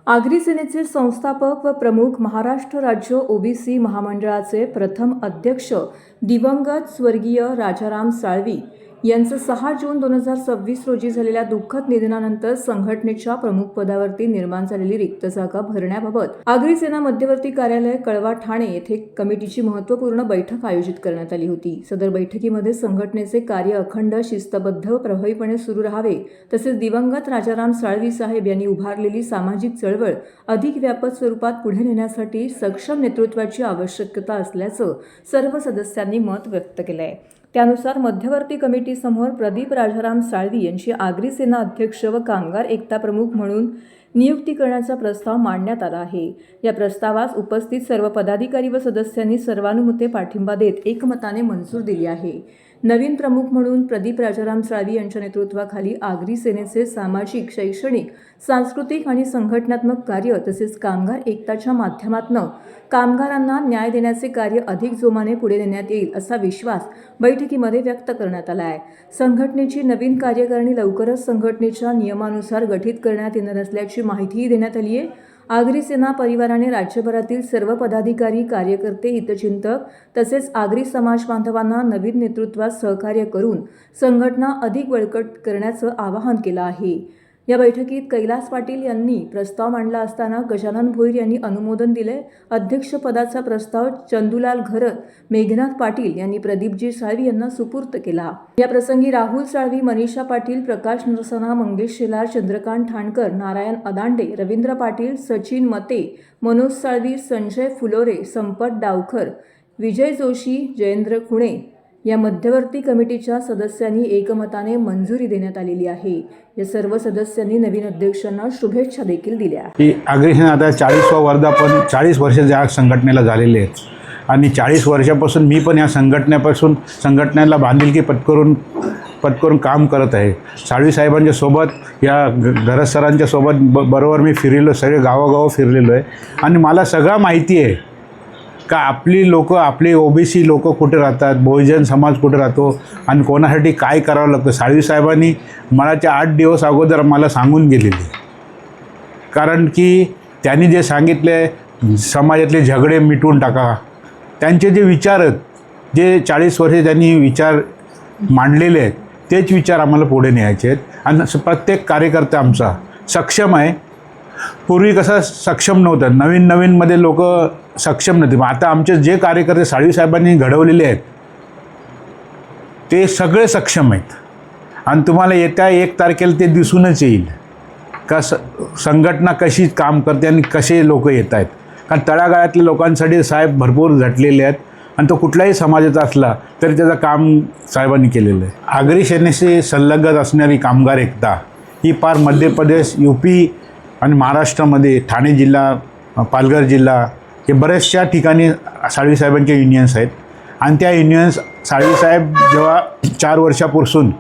आगरी सेनेचे संस्थापक व प्रमुख, महाराष्ट्र राज्य ओबीसी महामंडळाचे प्रथम अध्यक्ष दिवंगत स्वर्गीय राजाराम साळवी यांचं 6 जून 2026 रोजी झालेल्या दुःखद निधनानंतर संघटनेच्या प्रमुख पदावरती निर्माण झालेली रिक्त जागा भरण्याबाबत आगरी सेना मध्यवर्ती कार्यालय कळवा ठाणे येथे कमिटीची महत्त्वपूर्ण बैठक आयोजित करण्यात आली होती। सदर बैठकीमध्ये संघटनेचे कार्य अखंड, शिस्तबद्ध व प्रभावीपणे सुरू राहावे, तसेच दिवंगत राजाराम साळवी साहेब यांनी उभारलेली सामाजिक चळवळ अधिक व्यापक स्वरूपात पुढे नेण्यासाठी सक्षम नेतृत्वाची आवश्यकता असल्याचं सर्व सदस्यांनी मत व्यक्त केलं आहे। त्यानुसार मध्यवर्ती कमिटीसमोर प्रदीप राजाराम साळवी यांची आगरी सेना अध्यक्ष व कामगार एकता प्रमुख म्हणून नियुक्ती करण्याचा प्रस्ताव मांडण्यात आला आहे। या प्रस्तावास उपस्थित सर्व पदाधिकारी व सदस्यांनी सर्वानुमते पाठिंबा देत एकमताने मंजूर दिली आहे। नवीन प्रमुख म्हणून प्रदीप राजाराम साळवी यांच्या नेतृत्वाखाली आगरी सेनेचे सामाजिक, शैक्षणिक, सांस्कृतिक आणि संघटनात्मक कार्य तसेच कामगार एकताच्या माध्यमातून कामगारांना न्याय देण्याचे कार्य अधिक जोमाने पुढे नेण्यात येईल असा विश्वास बैठकीमध्ये व्यक्त करण्यात आला आहे। संघटनेची नवीन कार्यकारिणी लवकरच संघटनेच्या नियमानुसार गठीत करण्यात येणार असल्याची माहितीही देण्यात आली आहे। आगरी सेना परिवाराने राज्यभरातील सर्व पदाधिकारी, कार्यकर्ते, हितचिंतक तसेच आगरी समाज बांधवांना नवीन नेतृत्वात सहकार्य करून संघटना अधिक बळकट करण्याचं आवाहन केलं आहे। या बैठकीत कैलास पाटील यांनी प्रस्ताव मांडला असताना गजानन भोईर यांनी अनुमोदन दिले। अध्यक्षपदाचा प्रस्ताव चंदूलाल घरत, मेघनाथ पाटील यांनी प्रदीपजी साळवी यांना सुपूर्त केला। या प्रसंगी राहुल साळवी, मनीषा पाटील, प्रकाश नरसना, मंगेश शेलार, चंद्रकांत ठाणकर, नारायण अदांडे, रवींद्र पाटील, सचिन मते, मनोज साळवी, संजय फुलोरे, संपत डावखर, विजय जोशी, जयेंद्र खुणे या मध्यवर्ती कमिटीच्या सदस्यांनी एकमताने मंजुरी देण्यात आलेली आहे। या सर्व सदस्यांनी नवीन अध्यक्षांना शुभेच्छा देखील दिल्या। आगरी सेना आता 40वा वर्धापन 40 वर्ष या संघटनेला झालेले आहेत आणि 40 वर्षापासून मी पण या संघटनेला बांधिलकी पत्करून काम करत आहे। साळवी साहेबांच्या सोबत, या घरत सरांच्या सोबत बरोबर मी फिरलेलो, सगळे गावोगाव फिरलेलो आहे आणि मला सगळं माहिती आहे का आपली लोक, आपले ओबीसी लोक कुठे राहतात, बहुजन समाज कुठे राहतो आणि कोणासाठी काय करावं लागतं। साळवी साहेबांनी मला 8 दिवस अगोदर मला सांगून गेलेली, कारण की त्यांनी जे सांगितले समाजातले झगडे मिटवून टाका, त्यांचे जे विचार आहेत, जे 40 वर्षे त्यांनी विचार मांडलेले आहेत, तेच विचार आम्हाला पुढे न्यायचे आहेत आणि प्रत्येक कार्यकर्ता आमचा सक्षम आहे। पूर्वी कसं सक्षम नव्हतं, नवीनमध्ये लोक सक्षम नव्हते, आता आमचे जे कार्यकर्ते साळवी साहेबांनी घडवलेले आहेत ते सगळे सक्षम आहेत आणि तुम्हाला येत्या 1 तारखेला ते दिसूनच येईल का संघटना कशी काम करते आणि कसे लोक येत आहेत। कारण तळागाळातल्या लोकांसाठी साहेब भरपूर झटलेले आहेत आणि तो कुठल्याही समाजाचा असला तरी त्याचं काम साहेबांनी केलेलं आहे। आगरी सेनेशी संलग्न असणारी कामगार एकता ही पार मध्य प्रदेश, यूपी आणि महाराष्ट्रामध्ये ठाणे जिल्हा, पालघर जिल्हा हे बऱ्याचशा ठिकाणी साळवी साहेबांचे युनियन्स आहेत आणि त्या युनियन्स साळवी साहेब जेव्हा 4 वर्षापासून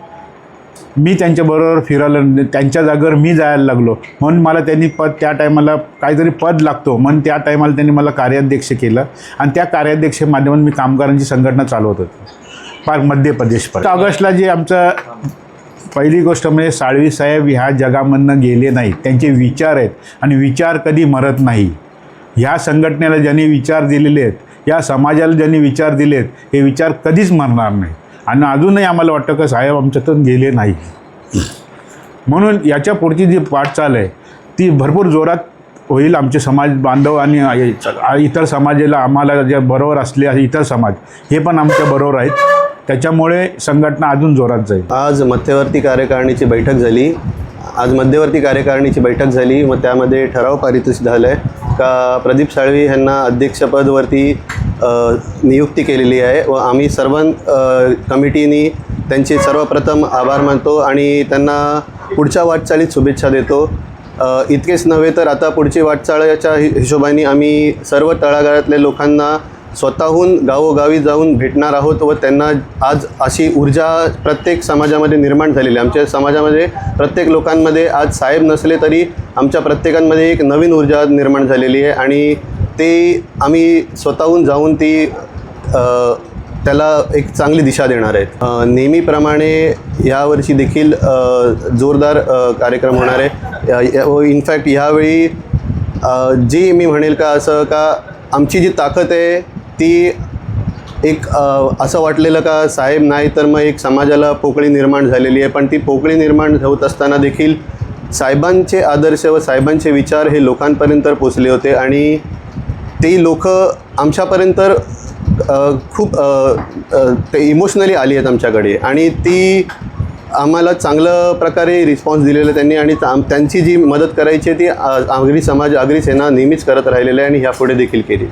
मी त्यांच्याबरोबर फिरायला, त्यांच्या जागेवर मी जायला लागलो म्हणून मला त्यांनी त्या टायमाला काहीतरी पद लागतो म्हणून त्या टायमाला त्यांनी मला कार्याध्यक्ष केलं आणि त्या कार्याध्यक्ष माध्यमातून मी कामगारांची संघटना चालवत होतो पार मध्य प्रदेशपर्यंत। ऑगस्टला जे आमचं पहिली गोष्ट म्हणजे साळवी साहेब ह्या जगामधनं गेले नाहीत, त्यांचे विचार आहेत आणि विचार कधी मरत नाही। ह्या संघटनेला ज्यांनी विचार दिलेले आहेत, या समाजाला ज्यांनी विचार दिले आहेत, हे विचार कधीच मरणार नाही आणि अजूनही आम्हाला वाटतं की साहेब आमच्यातून गेले नाही। म्हणून याच्या पुढची जी वाटचाल आहे ती भरपूर जोरात होईल। आमचे समाज बांधव आणि इतर समाजाला, आम्हाला जे बरोबर असले इतर समाज हे पण आमच्या बरोबर आहेत, त्याच्यामुळे संघटना अजून जोरात जाईल। आज मध्यवर्ती कार्यकारिणीची बैठक झाली, मग त्यामध्ये ठराव पारित झाला आहे का प्रदीप साळवी यांना अध्यक्षपदवरती नियुक्ती केलेली आहे व आम्ही सर्व कमिटीनी त्यांचे सर्वप्रथम आभार मानतो आणि त्यांना पुढच्या वाटचालीत शुभेच्छा देतो। इतकेच नव्हे तर आता पुढची वाटचाळीच्या हिशोबाने आम्ही सर्व तळागाळातल्या लोकांना स्वतःहून गावोगावी जाऊन भेटणार आहोत व त्यांना आज अशी ऊर्जा प्रत्येक समाजामध्ये निर्माण झालेली आहे। आमच्या समाजामध्ये प्रत्येक लोकांमध्ये आज साहेब नसले तरी आमच्या प्रत्येकांमध्ये एक नवीन ऊर्जा निर्माण झालेली आहे आणि ते आम्ही स्वतःहून जाऊन ती त्याला एक चांगली दिशा देणार आहेत। नेहमीप्रमाणे यावर्षी देखील जोरदार कार्यक्रम होणार आहे। इनफॅक्ट यावेळी जी मी म्हणेल का असं का आमची जी ताकद आहे ती एक असं वाटलेलं का साहेब नाही तर मग एक समाजाला पोकळी निर्माण झालेली आहे, पण ती पोकळी निर्माण होत असताना देखील साहेबांचे आदर्श व साहेबांचे विचार हे लोकांपर्यंत पोचले होते आणि ती लोक आमच्यापर्यंत खूप ते इमोशनली आली आहेत आमच्याकडे आणि ती आम्हाला चांगलं प्रकारे रिस्पॉन्स दिलेला त्यांनी आणि त्यांची जी मदत करायची ती आगरी समाज आगरी सेना नेहमीच करत राहिलेली आहे आणि ह्यापुढे देखील केली.